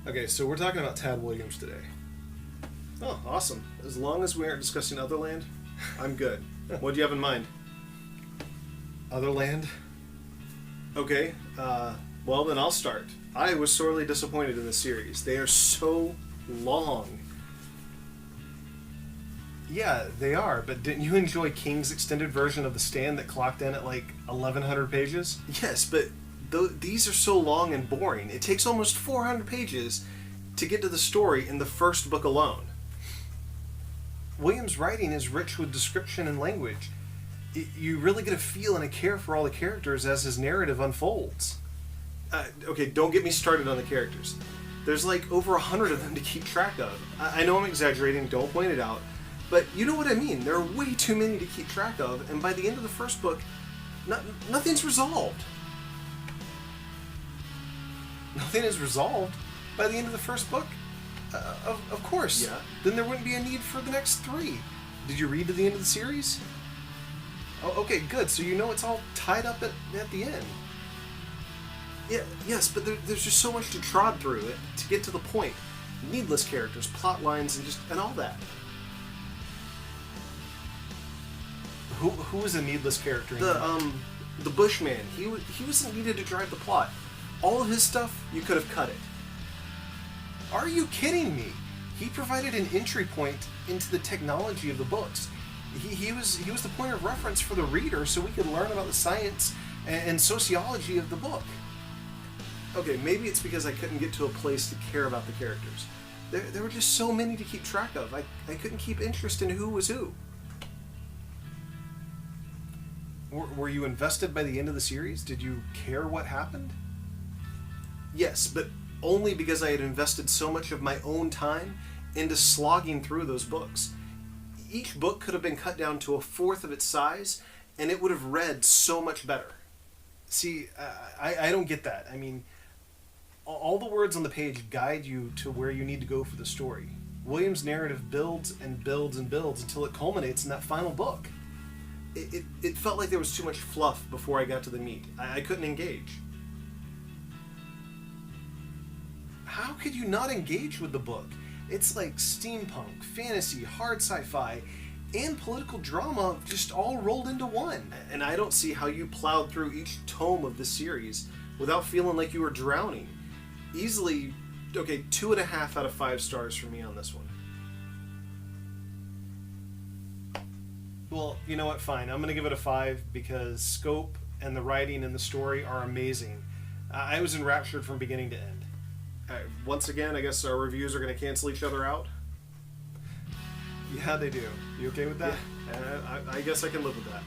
Okay, so we're talking about Tad Williams today. Oh, awesome. As long as we aren't discussing Otherland, I'm good. What do you have in mind? Otherland? Okay, well then I'll start. I was sorely disappointed in the series. They are so long. Yeah, they are, but didn't you enjoy King's extended version of The Stand that clocked in at like 1,100 pages? Yes, but these are so long and boring. It takes almost 400 pages to get to the story in the first book alone. Williams' writing is rich with description and language. You really get a feel and a care for all the characters as his narrative unfolds. Okay, don't get me started on the characters. There's like over 100 of them to keep track of. I know I'm exaggerating, don't point it out, but you know what I mean. There are way too many to keep track of, and by the end of the first book, nothing's resolved. Nothing is resolved by the end of the first book? Of course. Yeah. Then there wouldn't be a need for the next 3. Did you read to the end of the series? Oh, okay, good. So you know it's all tied up at the end. Yeah, yes, but there's just so much to trod through it to get to the point. Needless characters, plot lines, and all that. Who was a needless character? The Bushman. He wasn't needed to drive the plot. All of his stuff, you could have cut it. Are you kidding me? He provided an entry point into the technology of the books. He was the point of reference for the reader, so we could learn about the science and sociology of the book. Okay, maybe it's because I couldn't get to a place to care about the characters. There were just so many to keep track of. I couldn't keep interest in who was who. Were you invested by the end of the series? Did you care what happened? Yes, but only because I had invested so much of my own time into slogging through those books. Each book could have been cut down to 1/4 of its size, and it would have read so much better. See, I don't get that. I mean, all the words on the page guide you to where you need to go for the story. Williams' narrative builds and builds and builds until it culminates in that final book. It felt like there was too much fluff before I got to the meat. I couldn't engage. How could you not engage with the book? It's like steampunk, fantasy, hard sci-fi, and political drama just all rolled into one. And I don't see how you plowed through each tome of the series without feeling like you were drowning. Easily, okay, 2.5 out of 5 stars for me on this one. Well, you know what, fine. I'm going to give it a 5 because scope and the writing and the story are amazing. I was enraptured from beginning to end. Once again, I guess our reviews are going to cancel each other out. Yeah, they do. You okay with that? Yeah, I guess I can live with that.